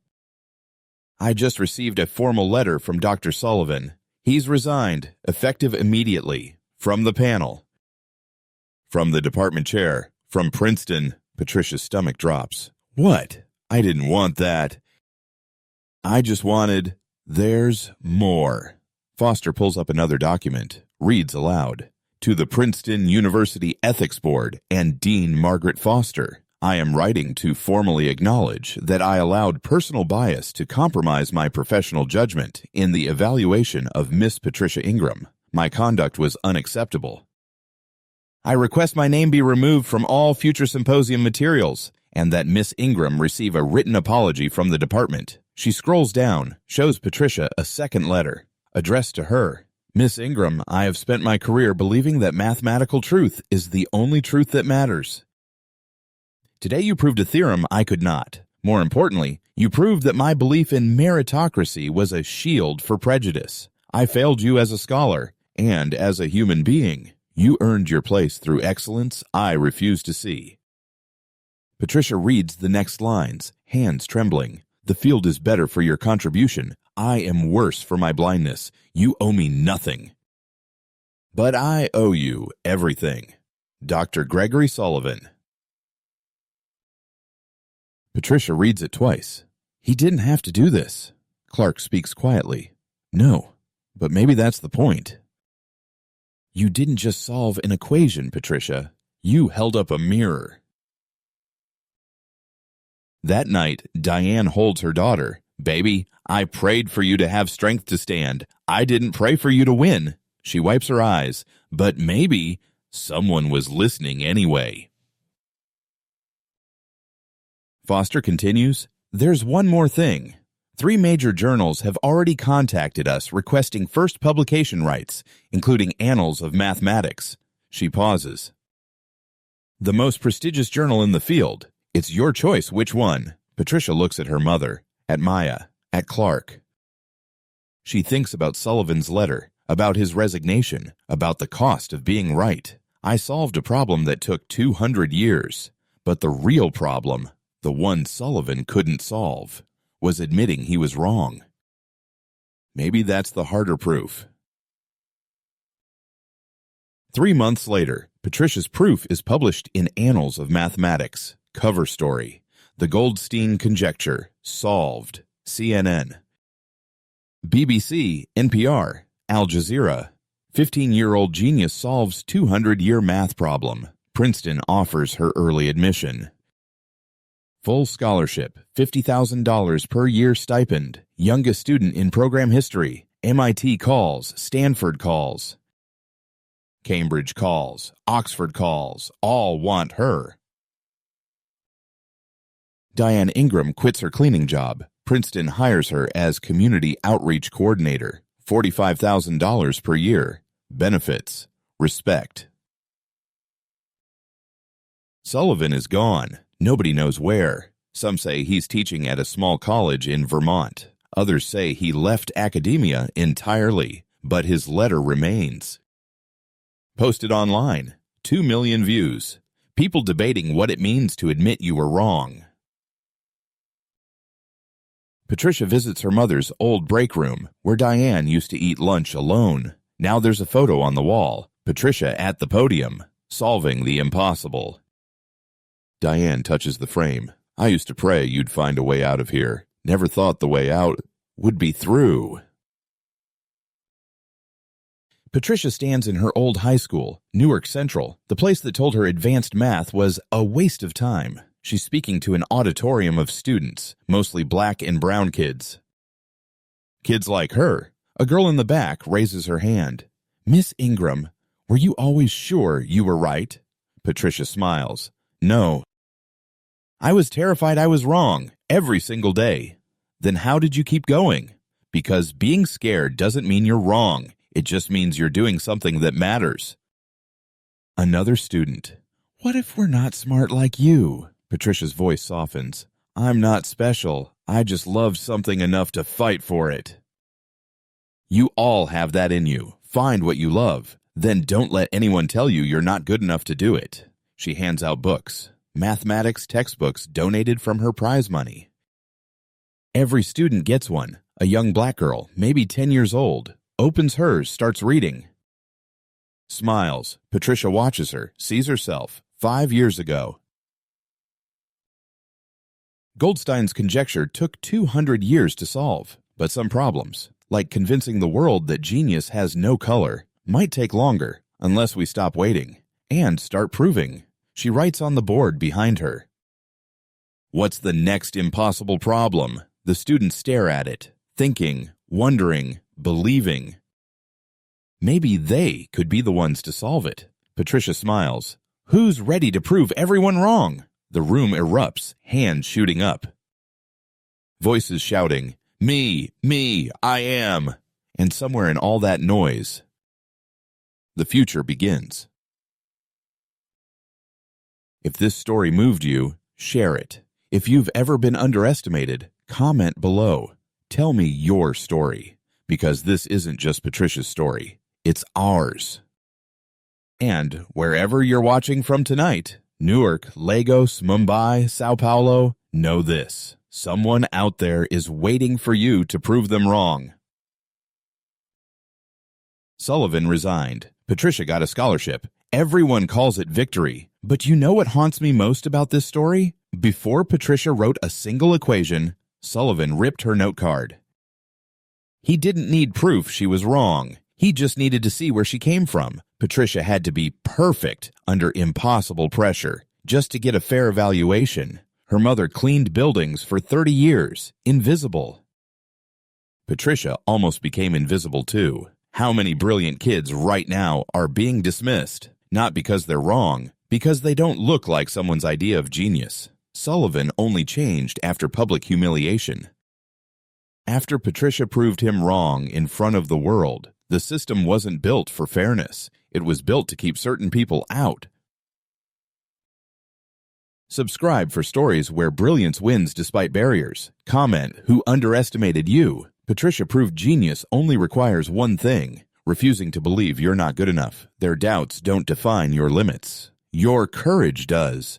I just received a formal letter from Dr. Sullivan. He's resigned, effective immediately. From the panel. From the department chair. From Princeton. Patricia's stomach drops. What? I didn't want that. I just wanted... There's more. Foster pulls up another document, reads aloud. To the Princeton University Ethics Board and Dean Margaret Foster, I am writing to formally acknowledge that I allowed personal bias to compromise my professional judgment in the evaluation of Miss Patricia Ingram. My conduct was unacceptable. I request my name be removed from all future symposium materials and that Miss Ingram receive a written apology from the department. She scrolls down, shows Patricia a second letter, addressed to her. Miss Ingram, I have spent my career believing that mathematical truth is the only truth that matters. Today you proved a theorem I could not. More importantly, you proved that my belief in meritocracy was a shield for prejudice. I failed you as a scholar and as a human being. You earned your place through excellence I refuse to see. Patricia reads the next lines, hands trembling. The field is better for your contribution. I am worse for my blindness. You owe me nothing. But I owe you everything. Dr. Gregory Sullivan. Patricia reads it twice. He didn't have to do this. Clark speaks quietly. No, but maybe that's the point. You didn't just solve an equation, Patricia. You held up a mirror. That night, Diane holds her daughter. Baby, I prayed for you to have strength to stand. I didn't pray for you to win. She wipes her eyes. But maybe someone was listening anyway. Foster continues, there's one more thing. 3 major journals have already contacted us requesting first publication rights, including Annals of Mathematics. She pauses. The most prestigious journal in the field. It's your choice which one. Patricia looks at her mother, at Maya, at Clark. She thinks about Sullivan's letter, about his resignation, about the cost of being right. I solved a problem that took 200 years. But the real problem, the one Sullivan couldn't solve, was admitting he was wrong. Maybe that's the harder proof. 3 months later, Patricia's proof is published in Annals of Mathematics. Cover story. The Goldstein conjecture. Solved. CNN. BBC, NPR, Al Jazeera. 15-year-old genius solves 200-year math problem. Princeton offers her early admission. Full scholarship, $50,000 per year stipend. Youngest student in program history. MIT calls, Stanford calls. Cambridge calls, Oxford calls. All want her. Diane Ingram quits her cleaning job. Princeton hires her as community outreach coordinator. $45,000 per year. Benefits. Respect. Sullivan is gone. Nobody knows where. Some say he's teaching at a small college in Vermont. Others say he left academia entirely, but his letter remains. Posted online. 2 million views. People debating what it means to admit you were wrong. Patricia visits her mother's old break room, where Diane used to eat lunch alone. Now there's a photo on the wall. Patricia at the podium. Solving the impossible. Diane touches the frame. I used to pray you'd find a way out of here. Never thought the way out would be through. Patricia stands in her old high school, Newark Central, the place that told her advanced math was a waste of time. She's speaking to an auditorium of students, mostly black and brown kids. Kids like her. A girl in the back raises her hand. Miss Ingram, were you always sure you were right? Patricia smiles. No. I was terrified I was wrong, every single day. Then how did you keep going? Because being scared doesn't mean you're wrong. It just means you're doing something that matters. Another student. What if we're not smart like you? Patricia's voice softens. I'm not special. I just loved something enough to fight for it. You all have that in you. Find what you love. Then don't let anyone tell you you're not good enough to do it. She hands out books. Mathematics textbooks donated from her prize money. Every student gets one. A young black girl, maybe 10 years old, opens hers, starts reading. Smiles. Patricia watches her, sees herself 5 years ago. Goldstein's conjecture took 200 years to solve, but some problems, like convincing the world that genius has no color, might take longer unless we stop waiting and start proving. She writes on the board behind her. What's the next impossible problem? The students stare at it, thinking, wondering, believing. Maybe they could be the ones to solve it. Patricia smiles. Who's ready to prove everyone wrong? The room erupts, hands shooting up. Voices shouting, me, I am. And somewhere in all that noise, the future begins. If this story moved you, share it. If you've ever been underestimated, comment below. Tell me your story, because this isn't just Patricia's story. It's ours. And wherever you're watching from tonight, Newark, Lagos, Mumbai, Sao Paulo, know this. Someone out there is waiting for you to prove them wrong. Sullivan resigned. Patricia got a scholarship. Everyone calls it victory. But you know what haunts me most about this story? Before Patricia wrote a single equation, Sullivan ripped her note card. He didn't need proof she was wrong. He just needed to see where she came from. Patricia had to be perfect under impossible pressure just to get a fair evaluation. Her mother cleaned buildings for 30 years, invisible. Patricia almost became invisible too. How many brilliant kids right now are being dismissed? Not because they're wrong, because they don't look like someone's idea of genius. Sullivan only changed after public humiliation. After Patricia proved him wrong in front of the world, the system wasn't built for fairness. It was built to keep certain people out. Subscribe for stories where brilliance wins despite barriers. Comment who underestimated you. Patricia proved genius only requires one thing: refusing to believe you're not good enough. Their doubts don't define your limits. Your courage does.